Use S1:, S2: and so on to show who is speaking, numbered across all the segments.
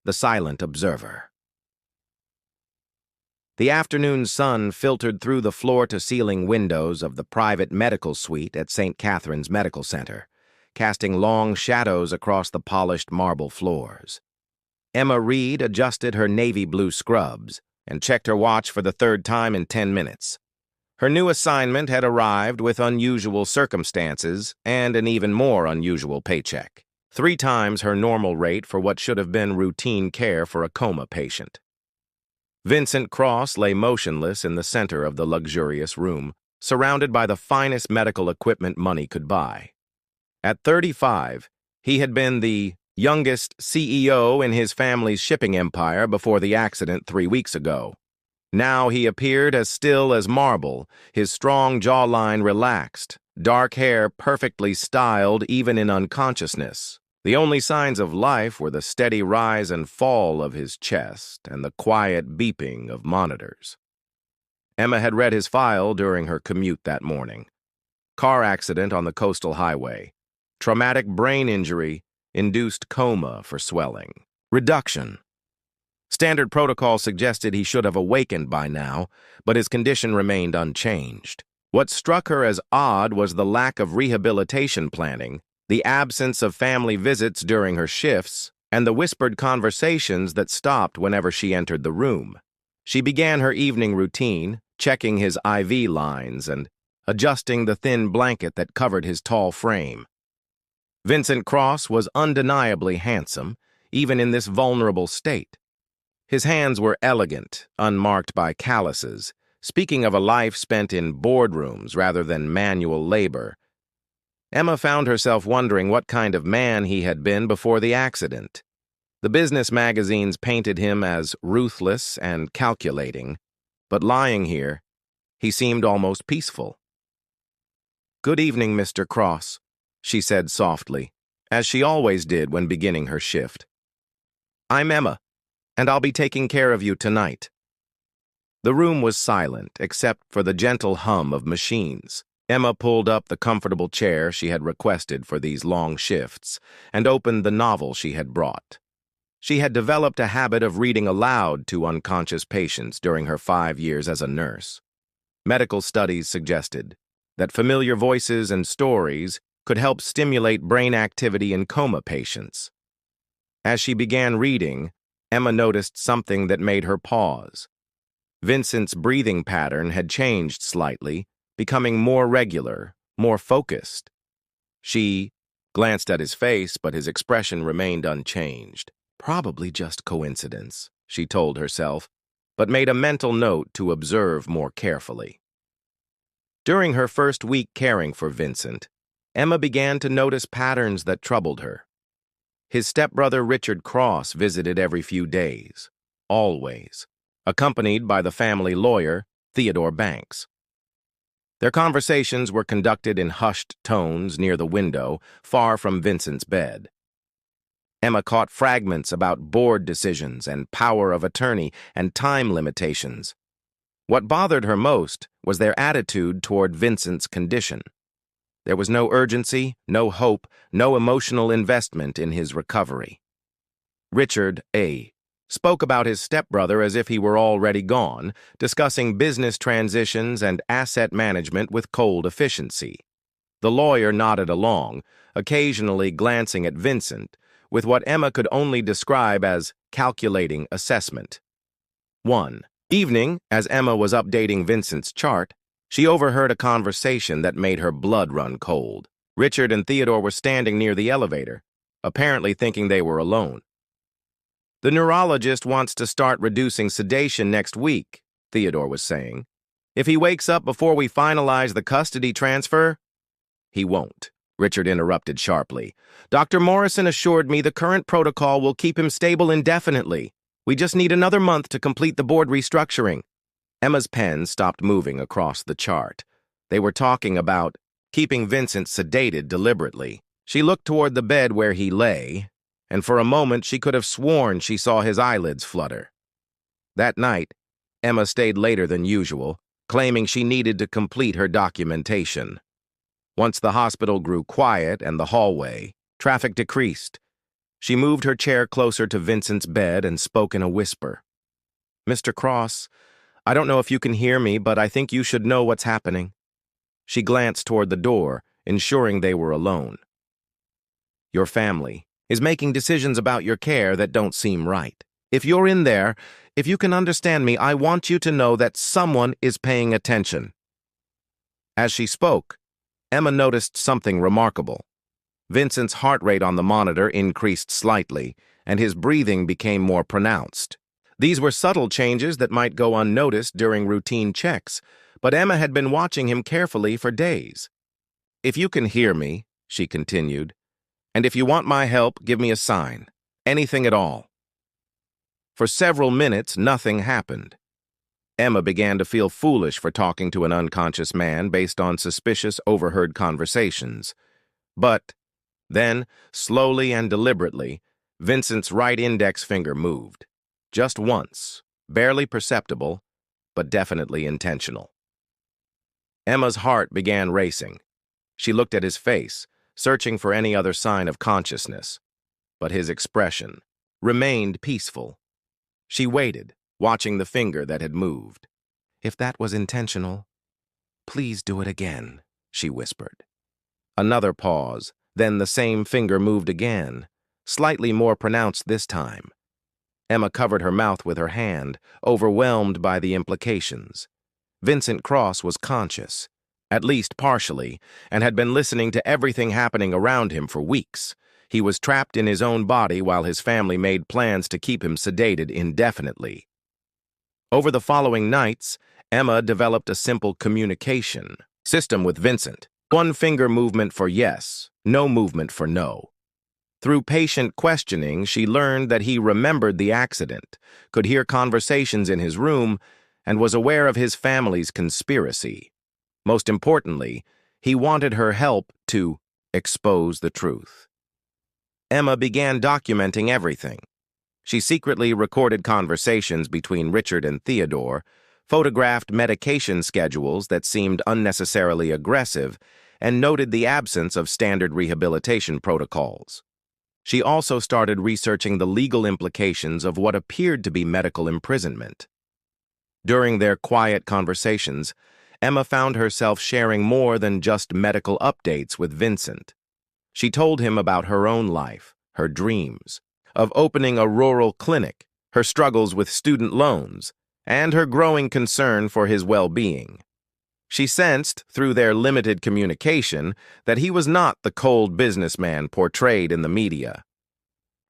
S1: the silent observer. The afternoon sun filtered through the floor-to-ceiling windows of the private medical suite at St. Catherine's Medical Center, casting long shadows across the polished marble floors. Emma Reed adjusted her navy blue scrubs and checked her watch for the third time in 10 minutes. Her new assignment had arrived with unusual circumstances and an even more unusual paycheck. 3 times her normal rate for what should have been routine care for a coma patient. Vincent Cross lay motionless in the center of the luxurious room, surrounded by the finest medical equipment money could buy. At 35, he had been the youngest CEO in his family's shipping empire before the accident 3 weeks ago. Now he appeared as still as marble, his strong jawline relaxed, dark hair perfectly styled even in unconsciousness. The only signs of life were the steady rise and fall of his chest and the quiet beeping of monitors. Emma had read his file during her commute that morning. Car accident on the coastal highway. Traumatic brain injury, induced coma for swelling. Reduction. Standard protocol suggested he should have awakened by now, but his condition remained unchanged. What struck her as odd was the lack of rehabilitation planning, the absence of family visits during her shifts, and the whispered conversations that stopped whenever she entered the room. She began her evening routine, checking his IV lines and adjusting the thin blanket that covered his tall frame. Vincent Cross was undeniably handsome, even in this vulnerable state. His hands were elegant, unmarked by calluses, speaking of a life spent in boardrooms rather than manual labor. Emma found herself wondering what kind of man he had been before the accident. The business magazines painted him as ruthless and calculating, but lying here, he seemed almost peaceful. "Good evening, Mr. Cross," she said softly, as she always did when beginning her shift. "I'm Emma, and I'll be taking care of you tonight." The room was silent, except for the gentle hum of machines. Emma pulled up the comfortable chair she had requested for these long shifts and opened the novel she had brought. She had developed a habit of reading aloud to unconscious patients during her 5 years as a nurse. Medical studies suggested that familiar voices and stories could help stimulate brain activity in coma patients. As she began reading, Emma noticed something that made her pause. Vincent's breathing pattern had changed slightly, becoming more regular, more focused. She glanced at his face, but his expression remained unchanged. Probably just coincidence, she told herself, but made a mental note to observe more carefully. During her first week caring for Vincent, Emma began to notice patterns that troubled her. His stepbrother Richard Cross visited every few days, always, accompanied by the family lawyer, Theodore Banks. Their conversations were conducted in hushed tones near the window, far from Vincent's bed. Emma caught fragments about board decisions and power of attorney and time limitations. What bothered her most was their attitude toward Vincent's condition. There was no urgency, no hope, no emotional investment in his recovery. Richard A. spoke about his stepbrother as if he were already gone, discussing business transitions and asset management with cold efficiency. The lawyer nodded along, occasionally glancing at Vincent, with what Emma could only describe as calculating assessment. One evening, as Emma was updating Vincent's chart, she overheard a conversation that made her blood run cold. Richard and Theodore were standing near the elevator, apparently thinking they were alone. "The neurologist wants to start reducing sedation next week," Theodore was saying. "If he wakes up before we finalize the custody transfer—" "He won't," Richard interrupted sharply. "Dr. Morrison assured me the current protocol will keep him stable indefinitely. We just need another month to complete the board restructuring." Emma's pen stopped moving across the chart. They were talking about keeping Vincent sedated deliberately. She looked toward the bed where he lay, and for a moment she could have sworn she saw his eyelids flutter. That night, Emma stayed later than usual, claiming she needed to complete her documentation. Once the hospital grew quiet and the hallway, traffic decreased. She moved her chair closer to Vincent's bed and spoke in a whisper. "Mr. Cross, I don't know if you can hear me, but I think you should know what's happening." She glanced toward the door, ensuring they were alone. "Your family is making decisions about your care that don't seem right. If you're in there, if you can understand me, I want you to know that someone is paying attention." As she spoke, Emma noticed something remarkable. Vincent's heart rate on the monitor increased slightly, and his breathing became more pronounced. These were subtle changes that might go unnoticed during routine checks, but Emma had been watching him carefully for days. "If you can hear me," she continued, "and if you want my help, give me a sign. Anything at all." For several minutes, nothing happened. Emma began to feel foolish for talking to an unconscious man based on suspicious overheard conversations. But then, slowly and deliberately, Vincent's right index finger moved. Just once, barely perceptible, but definitely intentional. Emma's heart began racing. She looked at his face, searching for any other sign of consciousness. But his expression remained peaceful. She waited, watching the finger that had moved. "If that was intentional, please do it again," she whispered. Another pause, then the same finger moved again, slightly more pronounced this time. Emma covered her mouth with her hand, overwhelmed by the implications. Vincent Cross was conscious, at least partially, and had been listening to everything happening around him for weeks. He was trapped in his own body while his family made plans to keep him sedated indefinitely. Over the following nights, Emma developed a simple communication system with Vincent. One finger movement for yes, no movement for no. Through patient questioning, she learned that he remembered the accident, could hear conversations in his room, and was aware of his family's conspiracy. Most importantly, he wanted her help to expose the truth. Emma began documenting everything. She secretly recorded conversations between Richard and Theodore, photographed medication schedules that seemed unnecessarily aggressive, and noted the absence of standard rehabilitation protocols. She also started researching the legal implications of what appeared to be medical imprisonment. During their quiet conversations, Emma found herself sharing more than just medical updates with Vincent. She told him about her own life, her dreams, of opening a rural clinic, her struggles with student loans, and her growing concern for his well-being. She sensed, through their limited communication, that he was not the cold businessman portrayed in the media.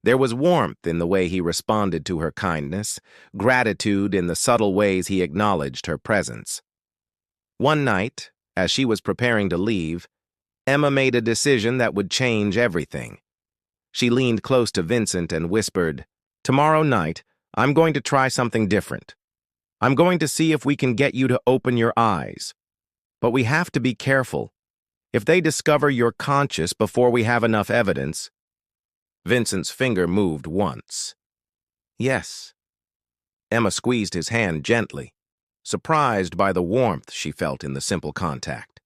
S1: There was warmth in the way he responded to her kindness, gratitude in the subtle ways he acknowledged her presence. One night, as she was preparing to leave, Emma made a decision that would change everything. She leaned close to Vincent and whispered, "Tomorrow night, I'm going to try something different. I'm going to see if we can get you to open your eyes. But we have to be careful. If they discover you're conscious before we have enough evidence..." Vincent's finger moved once. "Yes." Emma squeezed his hand gently, surprised by the warmth she felt in the simple contact.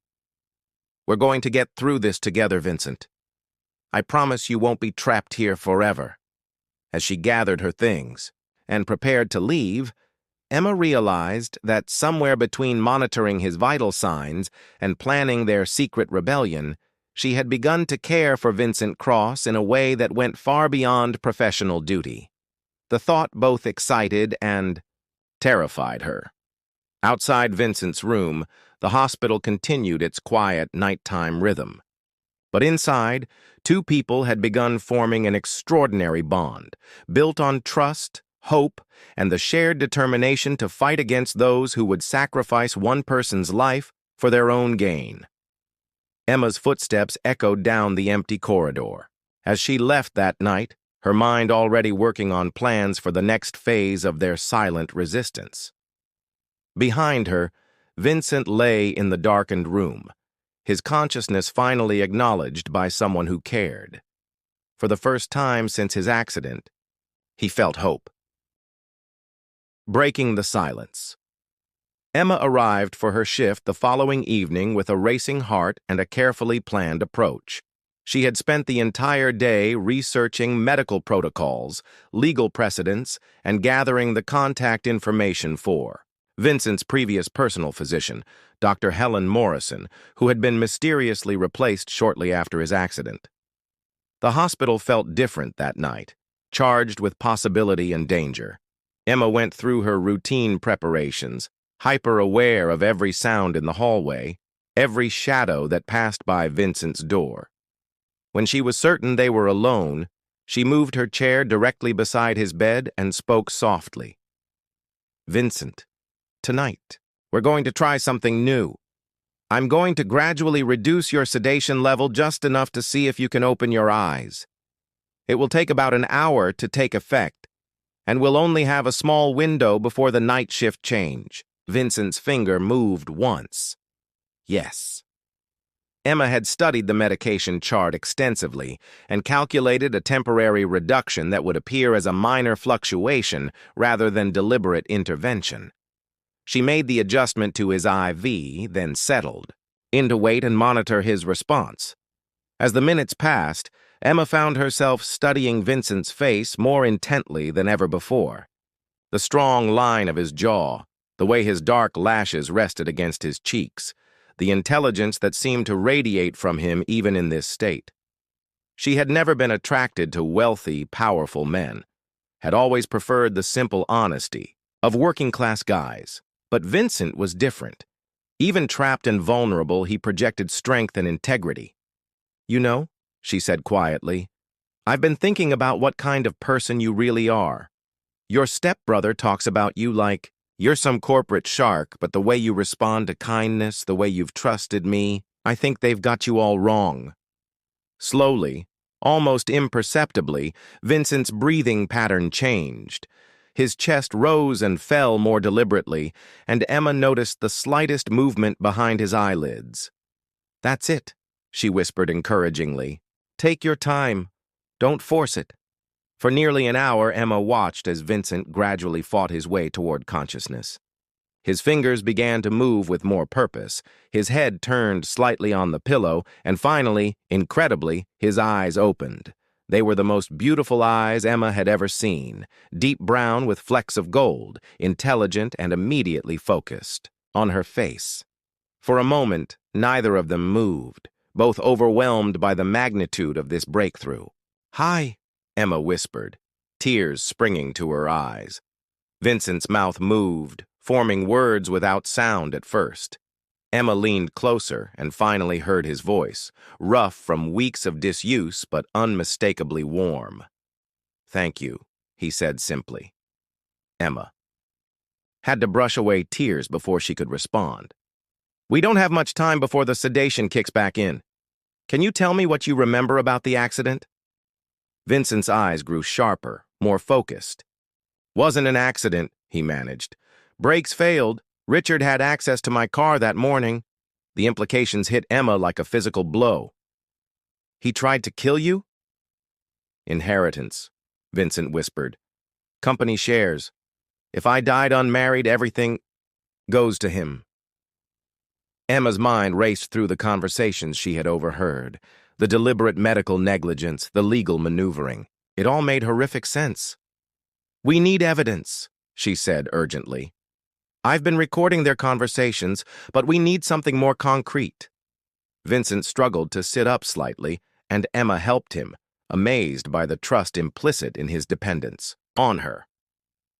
S1: "We're going to get through this together, Vincent. I promise you won't be trapped here forever." As she gathered her things and prepared to leave, Emma realized that somewhere between monitoring his vital signs and planning their secret rebellion, she had begun to care for Vincent Cross in a way that went far beyond professional duty. The thought both excited and terrified her. Outside Vincent's room, the hospital continued its quiet nighttime rhythm. But inside, two people had begun forming an extraordinary bond, built on trust, hope, and the shared determination to fight against those who would sacrifice one person's life for their own gain. Emma's footsteps echoed down the empty corridor. As she left that night, her mind already working on plans for the next phase of their silent resistance. Behind her, Vincent lay in the darkened room, his consciousness finally acknowledged by someone who cared. For the first time since his accident, he felt hope. Breaking the silence. Emma arrived for her shift the following evening with a racing heart and a carefully planned approach. She had spent the entire day researching medical protocols, legal precedents, and gathering the contact information for Vincent's previous personal physician, Dr. Helen Morrison, who had been mysteriously replaced shortly after his accident. The hospital felt different that night, charged with possibility and danger. Emma went through her routine preparations, hyper-aware of every sound in the hallway, every shadow that passed by Vincent's door. When she was certain they were alone, she moved her chair directly beside his bed and spoke softly. "Vincent, tonight, we're going to try something new. I'm going to gradually reduce your sedation level just enough to see if you can open your eyes. It will take about an hour to take effect, and we'll only have a small window before the night shift change." Vincent's finger moved once. Yes. Emma had studied the medication chart extensively and calculated a temporary reduction that would appear as a minor fluctuation rather than deliberate intervention. She made the adjustment to his IV, then settled, in to wait and monitor his response. As the minutes passed, Emma found herself studying Vincent's face more intently than ever before. The strong line of his jaw, the way his dark lashes rested against his cheeks, the intelligence that seemed to radiate from him even in this state. She had never been attracted to wealthy, powerful men, had always preferred the simple honesty of working-class guys. But Vincent was different. Even trapped and vulnerable, he projected strength and integrity. "You know," she said quietly, "I've been thinking about what kind of person you really are. Your stepbrother talks about you like you're some corporate shark, but the way you respond to kindness, the way you've trusted me, I think they've got you all wrong." Slowly, almost imperceptibly, Vincent's breathing pattern changed. His chest rose and fell more deliberately, and Emma noticed the slightest movement behind his eyelids. "That's it," she whispered encouragingly. "Take your time. Don't force it." For nearly an hour, Emma watched as Vincent gradually fought his way toward consciousness. His fingers began to move with more purpose, his head turned slightly on the pillow, and finally, incredibly, his eyes opened. They were the most beautiful eyes Emma had ever seen, deep brown with flecks of gold, intelligent and immediately focused on her face. For a moment, neither of them moved, both overwhelmed by the magnitude of this breakthrough. "Hi," Emma whispered, tears springing to her eyes. Vincent's mouth moved, forming words without sound at first. Emma leaned closer and finally heard his voice, rough from weeks of disuse but unmistakably warm. "Thank you," he said simply. Emma had to brush away tears before she could respond. "We don't have much time before the sedation kicks back in. Can you tell me what you remember about the accident?" Vincent's eyes grew sharper, more focused. "Wasn't an accident," he managed. "Brakes failed. Richard had access to my car that morning." The implications hit Emma like a physical blow. "He tried to kill you?" "Inheritance," Vincent whispered. "Company shares. If I died unmarried, everything goes to him." Emma's mind raced through the conversations she had overheard, the deliberate medical negligence, the legal maneuvering. It all made horrific sense. "We need evidence," she said urgently. "I've been recording their conversations, but we need something more concrete." Vincent struggled to sit up slightly, and Emma helped him, amazed by the trust implicit in his dependence on her.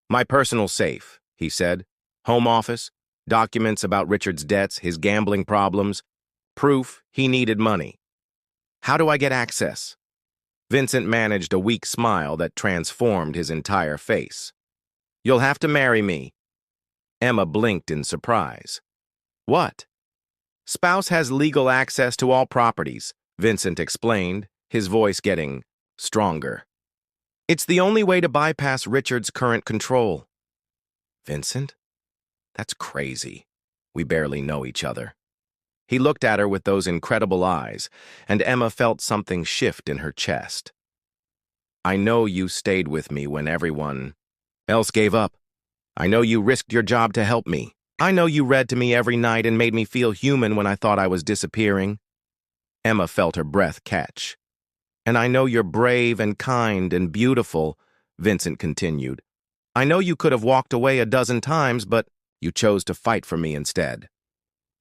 S1: "My personal safe," he said. "Home office, documents about Richard's debts, his gambling problems, proof he needed money. How do I get access?" Vincent managed a weak smile that transformed his entire face. "You'll have to marry me." Emma blinked in surprise. "What?" "Spouse has legal access to all properties," Vincent explained, his voice getting stronger. "It's the only way to bypass Richard's current control." "Vincent? That's crazy. We barely know each other." He looked at her with those incredible eyes, and Emma felt something shift in her chest. "I know you stayed with me when everyone else gave up. I know you risked your job to help me. I know you read to me every night and made me feel human when I thought I was disappearing." Emma felt her breath catch. "And I know you're brave and kind and beautiful," Vincent continued. "I know you could have walked away a dozen times, but you chose to fight for me instead."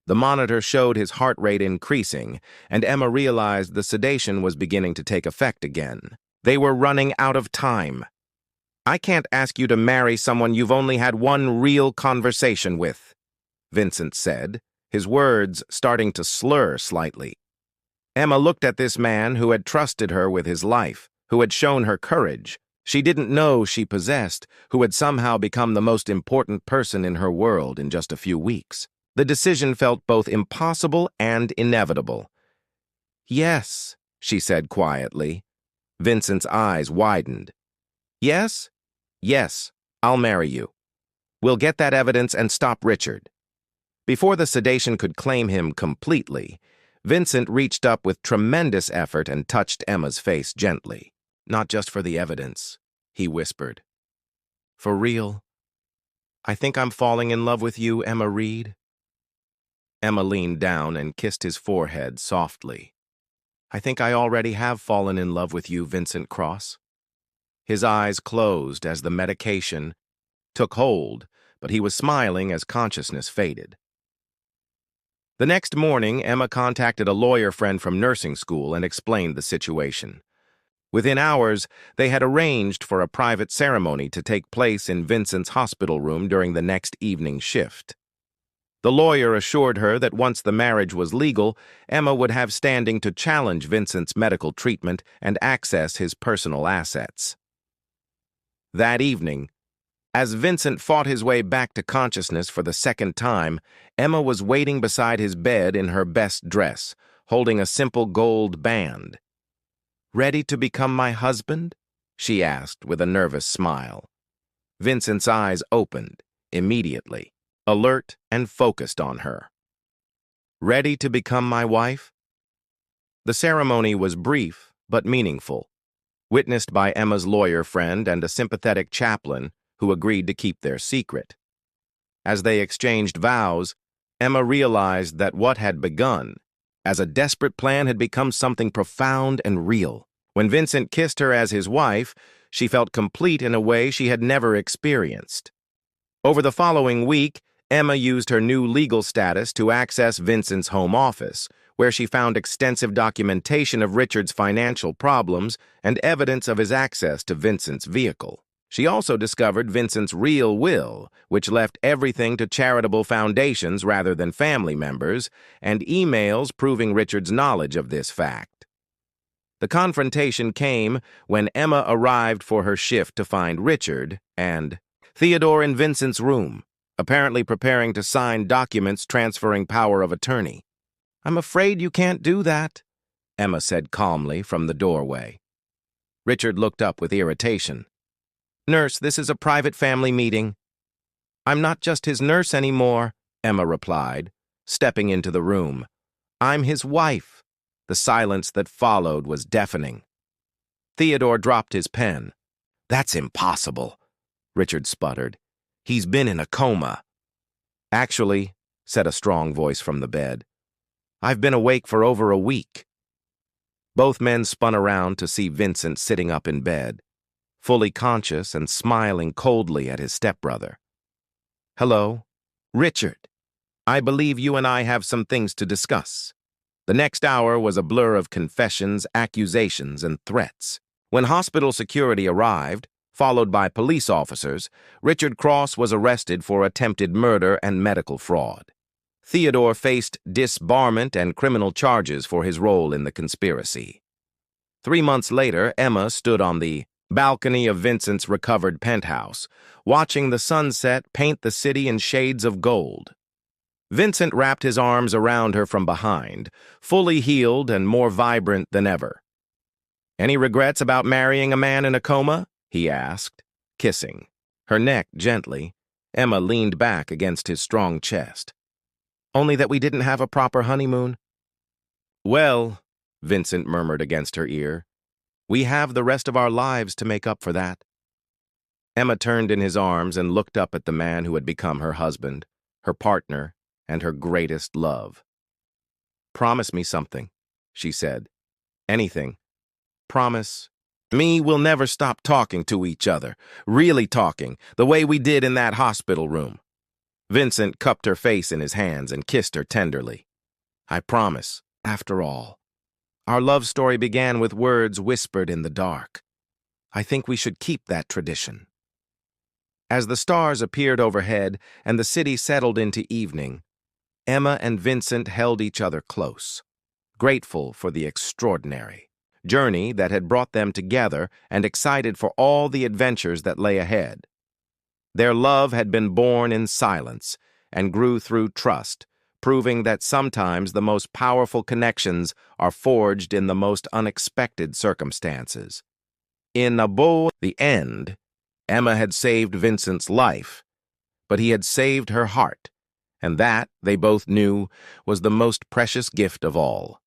S1: The monitor showed his heart rate increasing, and Emma realized the sedation was beginning to take effect again. They were running out of time. "I can't ask you to marry someone you've only had one real conversation with," Vincent said, his words starting to slur slightly. Emma looked at this man who had trusted her with his life, who had shown her courage she didn't know she possessed, who had somehow become the most important person in her world in just a few weeks. The decision felt both impossible and inevitable. "Yes," she said quietly. Vincent's eyes widened. "Yes? Yes, I'll marry you. We'll get that evidence and stop Richard." Before the sedation could claim him completely, Vincent reached up with tremendous effort and touched Emma's face gently. "Not just for the evidence," he whispered. "For real. I think I'm falling in love with you, Emma Reed." Emma leaned down and kissed his forehead softly. "I think I already have fallen in love with you, Vincent Cross." His eyes closed as the medication took hold, but he was smiling as consciousness faded. The next morning, Emma contacted a lawyer friend from nursing school and explained the situation. Within hours, they had arranged for a private ceremony to take place in Vincent's hospital room during the next evening shift. The lawyer assured her that once the marriage was legal, Emma would have standing to challenge Vincent's medical treatment and access his personal assets. That evening, as Vincent fought his way back to consciousness for the second time, Emma was waiting beside his bed in her best dress, holding a simple gold band. "Ready to become my husband?" she asked with a nervous smile. Vincent's eyes opened immediately, alert and focused on her. "Ready to become my wife?" The ceremony was brief but meaningful, witnessed by Emma's lawyer friend and a sympathetic chaplain who agreed to keep their secret. As they exchanged vows, Emma realized that what had begun as a desperate plan had become something profound and real. When Vincent kissed her as his wife, she felt complete in a way she had never experienced. Over the following week, Emma used her new legal status to access Vincent's home office, where she found extensive documentation of Richard's financial problems and evidence of his access to Vincent's vehicle. She also discovered Vincent's real will, which left everything to charitable foundations rather than family members, and emails proving Richard's knowledge of this fact. The confrontation came when Emma arrived for her shift to find Richard and Theodore in Vincent's room, apparently preparing to sign documents transferring power of attorney. "I'm afraid you can't do that," Emma said calmly from the doorway. Richard looked up with irritation. "Nurse, this is a private family meeting." "I'm not just his nurse anymore," Emma replied, stepping into the room. "I'm his wife." The silence that followed was deafening. Theodore dropped his pen. "That's impossible," Richard sputtered. "He's been in a coma." "Actually," said a strong voice from the bed, "I've been awake for over a week." Both men spun around to see Vincent sitting up in bed, fully conscious and smiling coldly at his stepbrother. "Hello, Richard. I believe you and I have some things to discuss." The next hour was a blur of confessions, accusations, and threats. When hospital security arrived, followed by police officers, Richard Cross was arrested for attempted murder and medical fraud. Theodore faced disbarment and criminal charges for his role in the conspiracy. 3 months later, Emma stood on the balcony of Vincent's recovered penthouse, watching the sunset paint the city in shades of gold. Vincent wrapped his arms around her from behind, fully healed and more vibrant than ever. "Any regrets about marrying a man in a coma?" he asked, kissing her neck gently. Emma leaned back against his strong chest. "Only that we didn't have a proper honeymoon." "Well," Vincent murmured against her ear, "we have the rest of our lives to make up for that." Emma turned in his arms and looked up at the man who had become her husband, her partner, and her greatest love. "Promise me something," she said. Anything. Promise. Me, we'll never stop talking to each other, really talking, the way we did in that hospital room. Vincent cupped her face in his hands and kissed her tenderly. I promise, after all. Our love story began with words whispered in the dark. I think we should keep that tradition. As the stars appeared overhead and the city settled into evening, Emma and Vincent held each other close, grateful for the extraordinary journey that had brought them together and excited for all the adventures that lay ahead. Their love had been born in silence and grew through trust, proving that sometimes the most powerful connections are forged in the most unexpected circumstances. In the end, Emma had saved Vincent's life, but he had saved her heart, and that, they both knew, was the most precious gift of all.